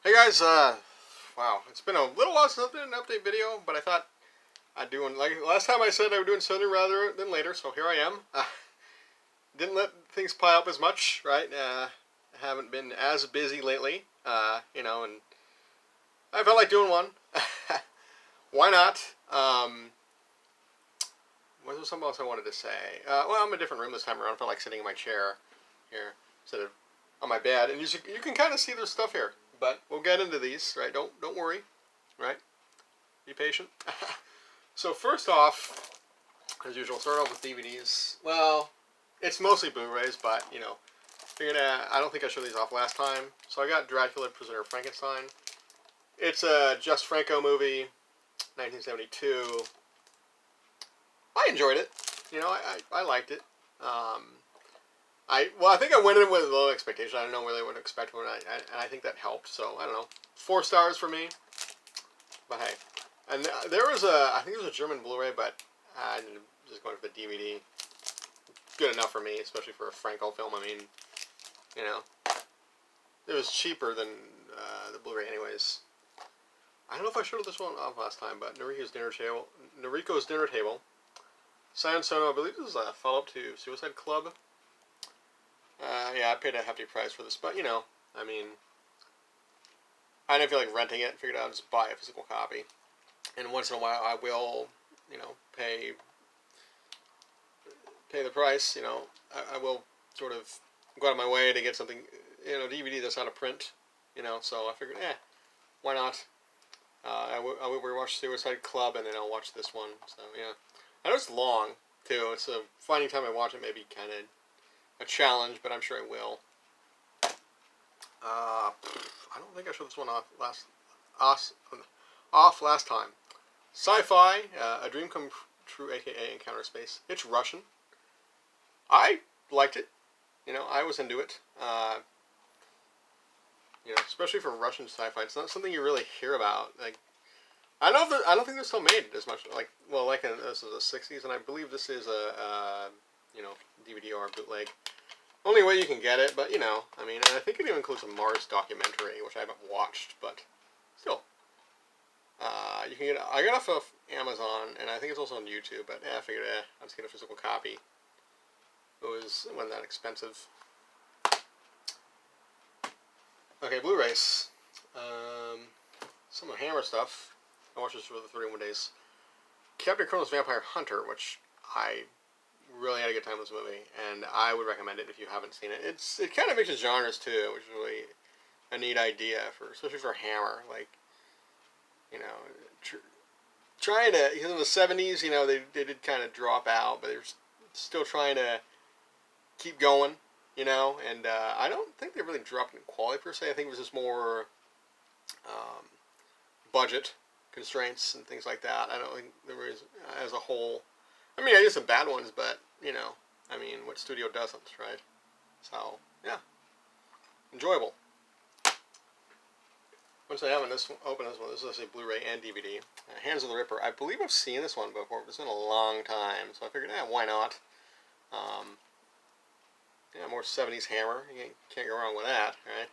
Hey guys, wow, it's been a little while since I've done an update video, but I thought I'd do one. Like last time I said I would do it sooner rather than later, so here I am. Didn't let things pile up as much, right? Haven't been as busy lately, and I felt like doing one. Why not? Was there something else I wanted to say? Well, I'm in a different room this time around. I felt like sitting in my chair here instead of on my bed, and you can kind of see there's stuff here. But we'll get into these, right? Don't worry, right? Be patient. So first off, as usual, start off with DVDs. Well, it's mostly Blu-rays, but I don't think I showed these off last time. So I got Dracula, Prisoner of Frankenstein. It's a Just Franco movie, 1972. I enjoyed it. I liked it. I think I went in with a low expectation. I didn't know really what to expect from it, and I think that helped. So I don't know, 4 stars for me. But hey, and there was I think it was a German Blu-ray, but I ended up just going for the DVD. Good enough for me, especially for a Franco film. I mean, it was cheaper than the Blu-ray, anyways. I don't know if I showed this one off last time, but Noriko's Dinner Table. Sion Sono, I believe this is a follow-up to Suicide Club. Yeah, I paid a hefty price for this, but I mean, I didn't feel like renting it. Figured I'd just buy a physical copy, and once in a while I will, pay the price. I will sort of go out of my way to get something, DVD that's out of print. So I figured, why not? I will rewatch Suicide Club, and then I'll watch this one. So yeah, I know it's long too. It's finding time to watch it may be kind of a challenge, but I'm sure I will. I don't think I showed this one off last time. Sci-fi, A Dream Come True, aka Encounter Space. It's Russian. I liked it. I was into it. Especially for Russian sci-fi, it's not something you really hear about. Like, I don't think they're still made as much. This is the '60s, and I believe this is a DVD or bootleg. Only way you can get it, but I mean, and I think it even includes a Mars documentary, which I haven't watched, but still, you can get it. I got it off Amazon, and I think it's also on YouTube. But I figured, I'll just get a physical copy. It wasn't that expensive. Okay, Blu-rays. Some of the Hammer stuff. I watched this for the 31 days. Captain Chronos Vampire Hunter, which I really had a good time with this movie, and I would recommend it if you haven't seen it. It kind of mixes genres too, which is really a neat idea especially for Hammer. Like, trying to, because in the '70s, they did kind of drop out, but they're still trying to keep going, and I don't think they really dropped in quality per se. I think it was just more budget constraints and things like that. I don't think there was, as a whole. I mean, I did some bad ones, but, I mean, what studio doesn't, right? So, yeah. Enjoyable. Once I haven't opened this one, this is a Blu-ray and DVD. Hands of the Ripper. I believe I've seen this one before, but it's been a long time, so I figured, why not? More '70s Hammer. You can't go wrong with that, right?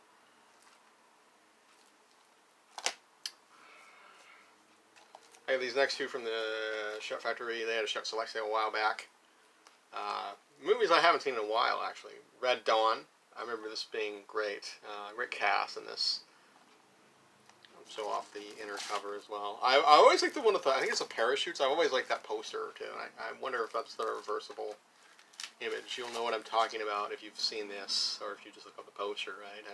I have these next two from the Shut Factory. They had a Shut Select sale a while back. Movies I haven't seen in a while, actually. Red Dawn. I remember this being great. Great cast in this. Show off the inner cover as well. I always like the one with I think it's a parachutes. I've always liked that poster, too. I wonder if that's the reversible image. You'll know what I'm talking about if you've seen this, or if you just look up the poster, right?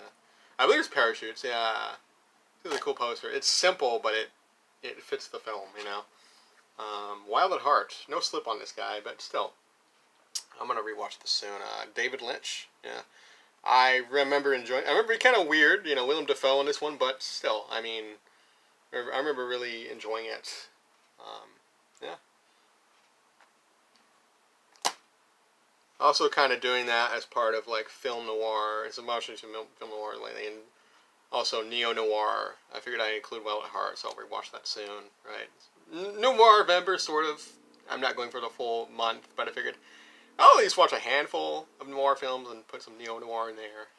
I believe it's parachutes, yeah. It's a cool poster. It's simple, but it fits the film, Wild at Heart. No slip on this guy, but still. I'm going to rewatch this soon. David Lynch. Yeah. I remember it kind of weird, Willem Dafoe in this one, but still, I mean, I remember really enjoying it. Yeah. Also kind of doing that as part of, like, film noir. It's a motion to film noir lately, and also neo-noir. I figured I'd include Wild at Heart, so I'll rewatch that soon, right? Noir November, sort of. I'm not going for the full month, but I figured I'll at least watch a handful of noir films and put some neo-noir in there,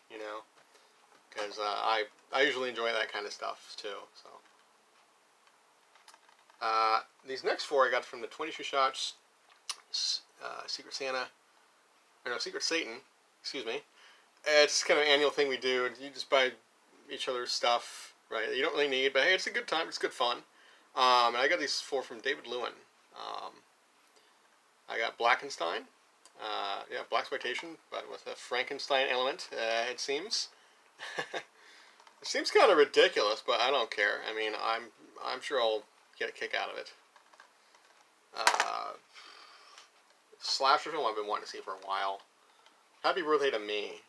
because I usually enjoy that kind of stuff too. So these next 4 I got from the 22 Shots Secret Santa, or no, Secret Satan, excuse me. It's kind of an annual thing we do. You just buy each other's stuff, right? You don't really need, but hey, it's a good time. It's good fun. And I got these 4 from David Lewin. I got Blackenstein. Yeah, blaxploitation, but with a Frankenstein element, it seems. It seems kind of ridiculous, but I don't care. I mean, I'm sure I'll get a kick out of it. Slasher film I've been wanting to see for a while. Happy Birthday to Me.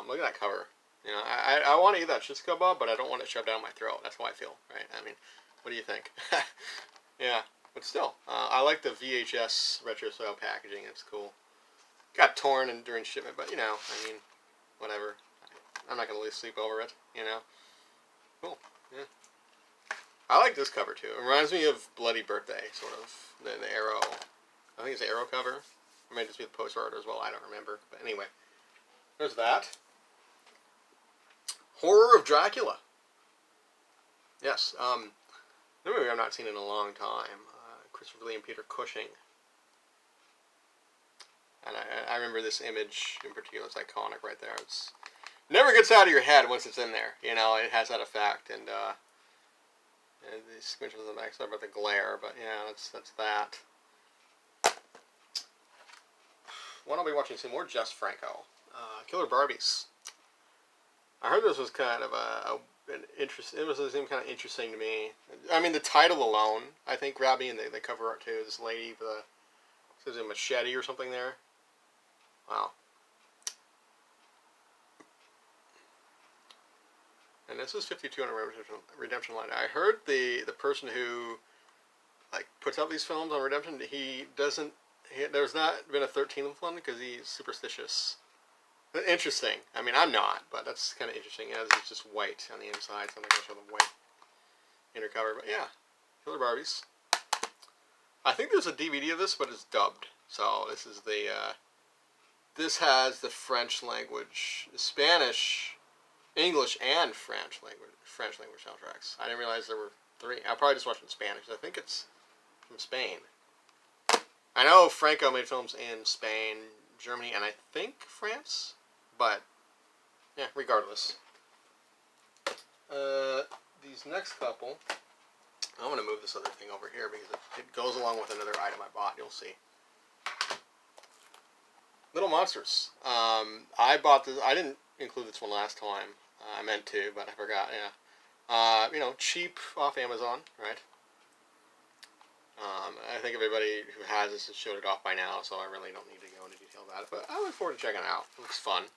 Look at that cover. You know, I want to eat that shish kebab, but I don't want it shoved down my throat. That's how I feel, right? I mean, what do you think? Yeah, but still, I like the VHS retro style packaging. It's cool. Got torn during shipment, but you know, I mean, whatever. I'm not gonna lose sleep over it. You know. Cool. Yeah. I like this cover too. It reminds me of Bloody Birthday, sort of. The Arrow. I think it's the Arrow cover. Or maybe just be the poster art as well. I don't remember. But anyway, there's that. Horror of Dracula. Yes. The movie I've not seen in a long time. Christopher Lee and Peter Cushing. And I remember this image in particular. It's iconic right there. It's never gets out of your head once it's in there. You know, it has that effect. And the squinch on the back. Sorry about the glare, but yeah, that's that. One I'll be watching soon, more Jess Franco. Killer Barbies. I heard this was kind of an interest. It seemed kind of interesting to me. I mean, the title alone, I think, grabbed me, and the cover art too. This lady with says a machete or something there. Wow. And this is 52 on a Redemption line. I heard the person who puts out these films on Redemption, there's not been a 13th one because he's superstitious. Interesting. I mean, I'm not, but that's kind of interesting. As it's just white on the inside, so I'm not going to show the white inner cover. But yeah, Killer Barbies. I think there's a DVD of this, but it's dubbed. So this is this has the French language, Spanish, English, and French language soundtracks. I didn't realize there were 3. I probably just watched it in Spanish. I think it's from Spain. I know Franco made films in Spain, Germany, and I think France. But, yeah, regardless. These next couple, I'm going to move this other thing over here because it goes along with another item I bought. You'll see. Little Monsters. I bought this. I didn't include this one last time. I meant to, but I forgot, yeah. You know, cheap off Amazon, right? I think everybody who has this has showed it off by now, so I really don't need to go into detail about it. But I look forward to checking it out. It looks fun.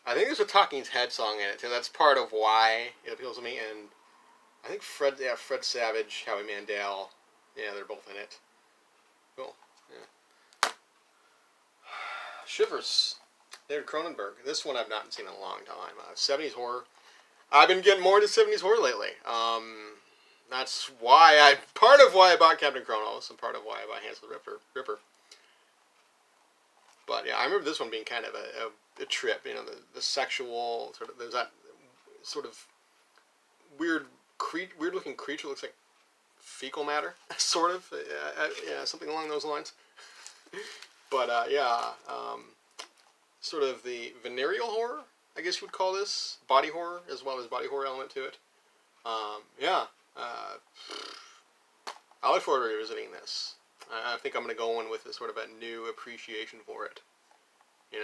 I think there's a Talking Heads song in it too. That's part of why it appeals to me. And I think Fred Savage, Howie Mandel, yeah, they're both in it. Cool. Yeah. Shivers, David Cronenberg. This one I've not seen in a long time. 70s horror. I've been getting more into 70s horror lately. That's why part of why I bought Captain Chronos, and part of why I bought Hansel the Ripper. But yeah, I remember this one being kind of a trip. You know, the sexual sort of, there's that sort of weird looking creature, looks like fecal matter, sort of. Yeah, something along those lines. But yeah, sort of the venereal horror, I guess you would call this, body horror as well as body horror element to it. Yeah. I look forward to revisiting this. I think I'm going to go in with a sort of a new appreciation for it. You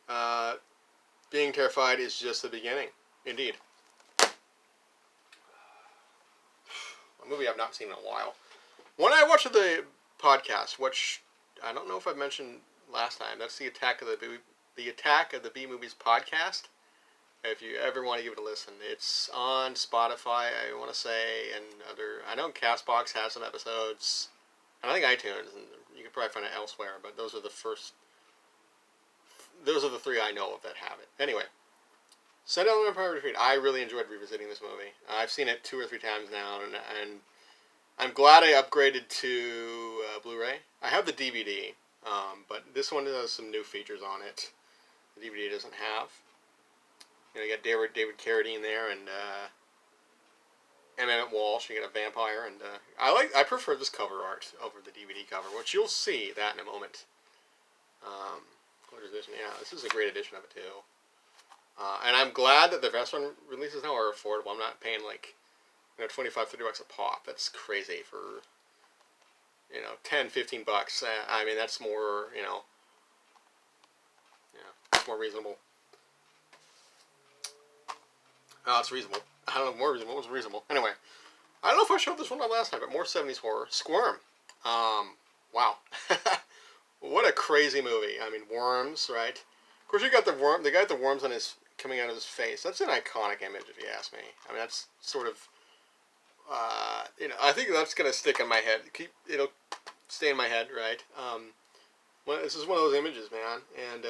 know. Being terrified is just the beginning. Indeed. A movie I've not seen in a while. One I watched the podcast, which I don't know if I mentioned last time. That's the Attack of the B Movies podcast. If you ever want to give it a listen, it's on Spotify, I want to say, and I know CastBox has some episodes, and I think iTunes, and you can probably find it elsewhere, but those are the 3 I know of that have it. Anyway, Sundown on Empire Retreat. I really enjoyed revisiting this movie. I've seen it 2 or 3 times now, and I'm glad I upgraded to Blu-ray. I have the DVD, but this one has some new features on it. the DVD doesn't have. You got David Carradine there, and Emmett Walsh. You got a vampire, and I prefer this cover art over the DVD cover, which you'll see that in a moment. Collector's edition, yeah, this is a great edition of it too. And I'm glad that the restaurant releases now are affordable. I'm not paying like, $25, $30 a pop. That's crazy for, $10, $15. I mean, that's more, it's more reasonable. Oh, it's reasonable. I don't know, more reasonable. What was reasonable? Anyway, I don't know if I showed this one up last time, but more 70s horror. Squirm. Wow. What a crazy movie. I mean, worms, right? Of course, you got the guy with the worms coming out of his face. That's an iconic image, if you ask me. I mean, that's sort of, I think that's going to stick in my head. It'll stay in my head, right? This is one of those images, man. And,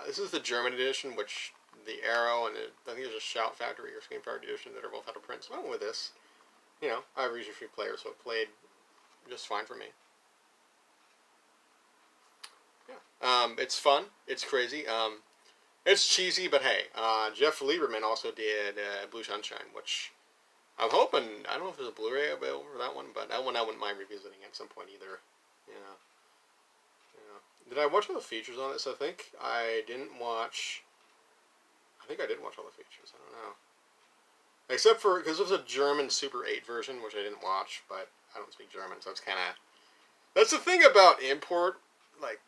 this is the German edition, which the Arrow and I think there's a Shout Factory or Scream Factory edition that are both out of print. So I went with this. I have a region-free player, so it played just fine for me. Yeah. It's fun. It's crazy. It's cheesy, but hey, Jeff Lieberman also did Blue Sunshine, which I'm hoping, I don't know if there's a Blu-ray available for that one, but that one I wouldn't mind revisiting at some point either. Yeah. Did I watch all the features on this? I think I did watch all the features. I don't know. Except for, because there's a German Super 8 version, which I didn't watch, but I don't speak German, so it's kind of, that's the thing about import, like,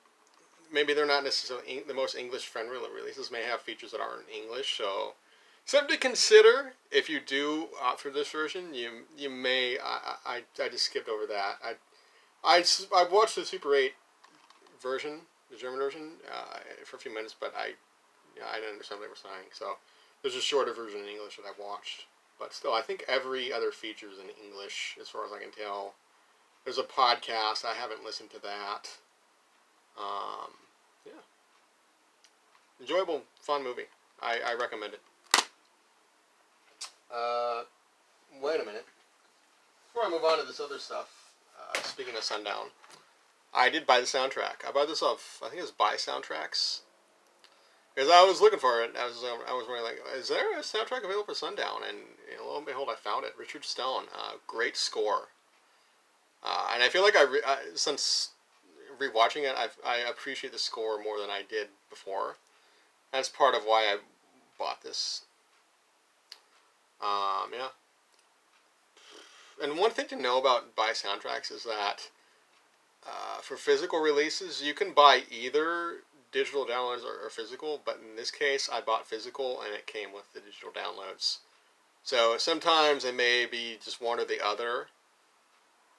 maybe they're not necessarily the most English-friendly releases, may have features that aren't in English, so something to consider if you do opt for this version. You may, I just skipped over that. I watched the Super 8 version, the German version, for a few minutes, but I didn't understand what they were saying, so there's a shorter version in English that I watched. But still, I think every other feature is in English, as far as I can tell. There's a podcast. I haven't listened to that. Yeah. Enjoyable, fun movie. I recommend it. Wait a minute. Before I move on to this other stuff, speaking of Sundown, I did buy the soundtrack. I bought this off, I think it was Buy Soundtracks. Because I was looking for it. I was wondering, like, is there a soundtrack available for Sundown? And lo and behold, I found it. Richard Stone. Great score. And I feel like since rewatching it, I appreciate the score more than I did before. That's part of why I bought this. Yeah. And one thing to know about Buy Soundtracks is that for physical releases, you can buy either digital downloads or physical, but in this case, I bought physical and it came with the digital downloads. So sometimes it may be just one or the other,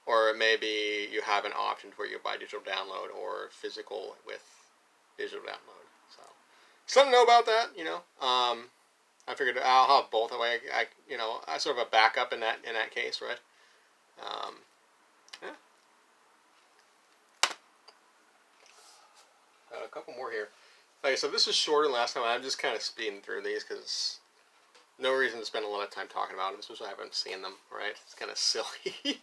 or it may be you have an option where you buy digital download or physical with digital download. So something to know about that, I figured I'll have both. That way, I sort of a backup in that case, right? Yeah. A couple more here. Like I said, this is shorter than last time. I'm just kind of speeding through these because no reason to spend a lot of time talking about them, especially I haven't seen them, right? It's kind of silly.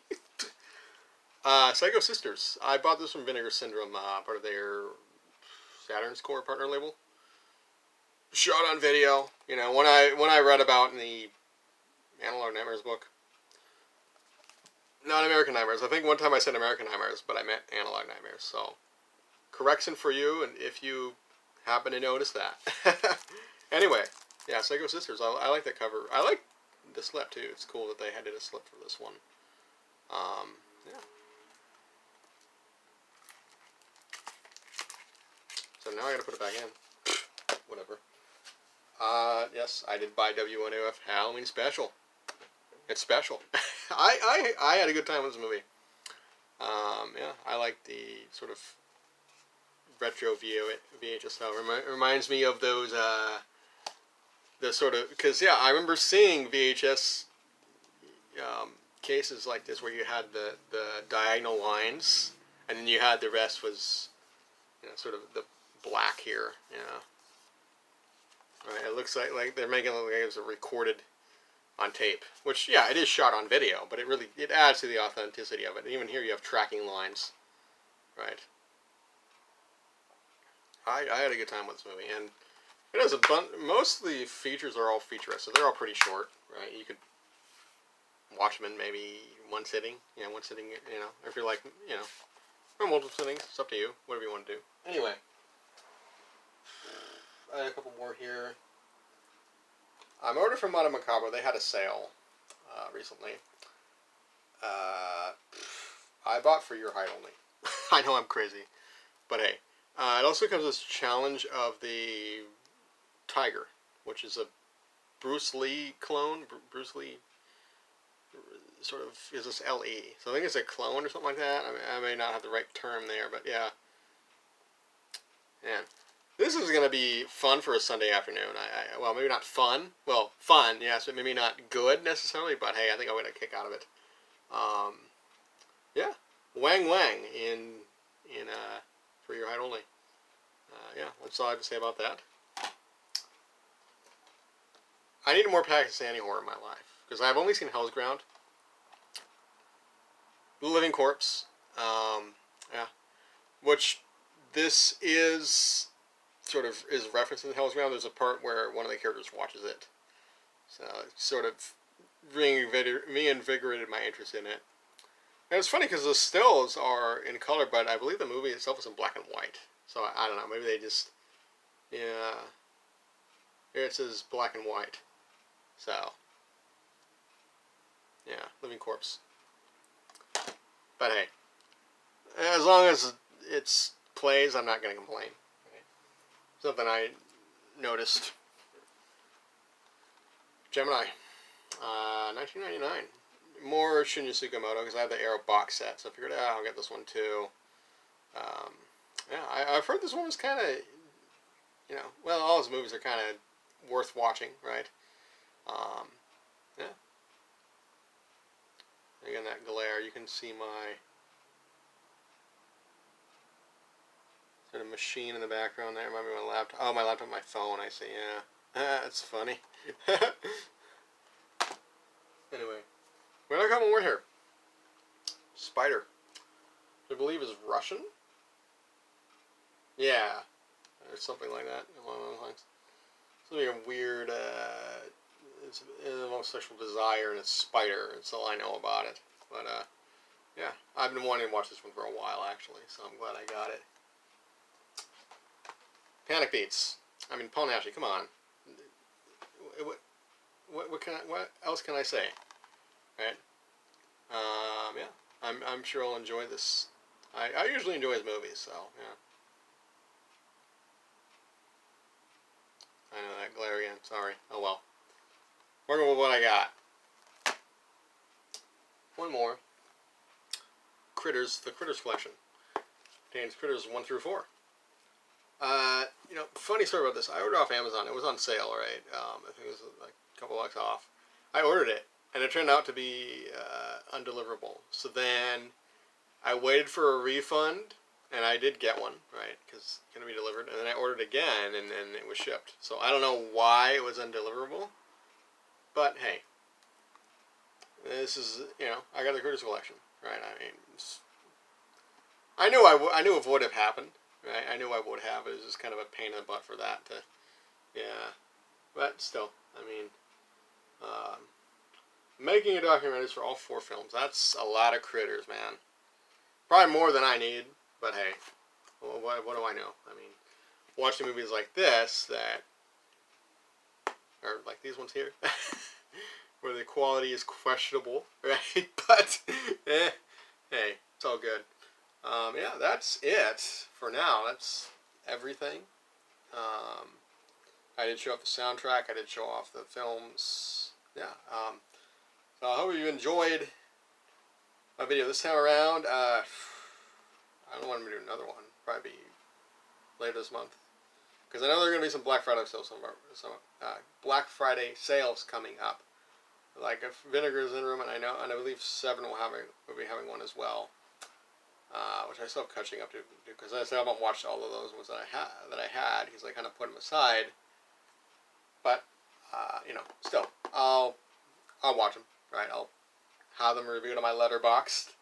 Psycho Sisters. I bought this from Vinegar Syndrome, part of their Saturn's Core partner label. Shot on video. When I read about in the Analog Nightmares book. Not American Nightmares. I think one time I said American Nightmares, but I meant Analog Nightmares, so correction for you, and if you happen to notice that. Anyway, yeah, Psycho Sisters. I like that cover. I like the slip too. It's cool that they did a slip for this one. Yeah. So now I gotta put it back in. Whatever. Yes, I did buy W1AF Halloween Special. It's special. I had a good time with this movie. Yeah, I like the sort of retro VHS style. Reminds me of those, the sort of, because yeah, I remember seeing VHS cases like this where you had the diagonal lines, and then you had the rest was, sort of the black here, Right, it looks like they're making it look like it was recorded on tape, which, yeah, it is shot on video, but it adds to the authenticity of it. And even here you have tracking lines, right? I had a good time with this movie, and it has a bunch. Most of the features are all featurettes, so they're all pretty short, right? You could watch them in maybe one sitting. One sitting. If you're like, or multiple sittings. It's up to you. Whatever you want to do. Anyway, I have a couple more here. I'm ordered from Mata Macabre. They had a sale recently. I bought For Your Height Only. I know I'm crazy, but hey. It also comes with this challenge of the Tiger, which is a Bruce Lee clone. Bruce Lee sort of is this L.E. So I think it's a clone or something like that. I may not have the right term there, but yeah. Man, this is going to be fun for a Sunday afternoon. Well, maybe not fun. Well, fun, yes, but maybe not good necessarily. But hey, I think I'll get a kick out of it. Yeah, Wang Wang in For Your Height Only. Yeah, that's all I have to say about that. I need more Pakistani horror in my life because I've only seen Hell's Ground, The Living Corpse, yeah, which this is sort of is referencing Hell's Ground. There's a part where one of the characters watches it, so it sort of reinvigorated my interest in it. And it's funny because the stills are in color, but I believe the movie itself is in black and white. So I don't know. Maybe they just, yeah. Here it says black and white. So, yeah, Living Corpse. But hey, as long as it plays, I'm not going to complain. Right? Something I noticed. Gemini, 1999. More Shinya Tsukamoto because I have the Arrow box set, so I figured I'll get this one too. Yeah, I've heard this one was kind of, well, all his movies are kind of worth watching, right? Yeah. Again, that glare, you can see my sort of machine in the background there. Maybe my laptop. Oh, my laptop, my phone, I see, yeah. That's funny. Anyway. We have a couple more here. Spider. I believe is Russian. Yeah. Or something like that. Along those lines. Something weird, it's almost sexual desire and it's spider. That's all I know about it. But, yeah. I've been wanting to watch this one for a while, actually. So I'm glad I got it. Panic Beats. I mean, Paul Naschy, come on. What else can I say? Right? Yeah. I'm sure I'll enjoy this. I usually enjoy his movies, so yeah. I know that glare again. Sorry. Oh well. Working with what I got. One more. Critters. The Critters collection contains Critters 1 through 4. Funny story about this. I ordered off Amazon. It was on sale, right? I think it was like a couple bucks off. I ordered it, and it turned out to be undeliverable. So then I waited for a refund, and I did get one, right? Because it's going to be delivered. And then I ordered again, and then it was shipped. So I don't know why it was undeliverable, but hey, this is, I got the Critters collection, right? I mean, I knew it would have happened. Right? I knew I would have. It was just kind of a pain in the butt for that to, yeah. But still, I mean, making a documentary for all 4 films, that's a lot of critters, man. Probably more than I need, but hey, what do I know? I mean, watching movies like this or like these ones here, where the quality is questionable, right? But, hey, it's all good. Yeah, that's it for now. That's everything. I did show off the soundtrack. I did show off the films. Yeah. So I hope you enjoyed my video this time around. I don't want to do another one. Probably be later this month. Because I know there are going to be some Black Friday sales. Black Friday sales coming up. Like if Vinegar is in the room, and I believe Seven will be having one as well. Which I still have catching up to because I still haven't watched all of those ones that I had because I kind of put them aside. But still, I'll watch them. Right, I'll have them reviewed on my Letterboxd.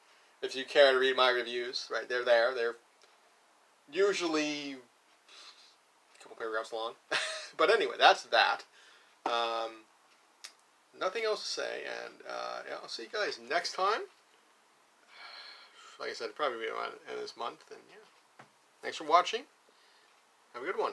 If you care to read my reviews, right, they're there. They're usually couple paragraphs long. But anyway, that's that. Nothing else to say, and yeah, I'll see you guys next time. Like I said, it'll probably be around the end of this month, and yeah. Thanks for watching. Have a good one.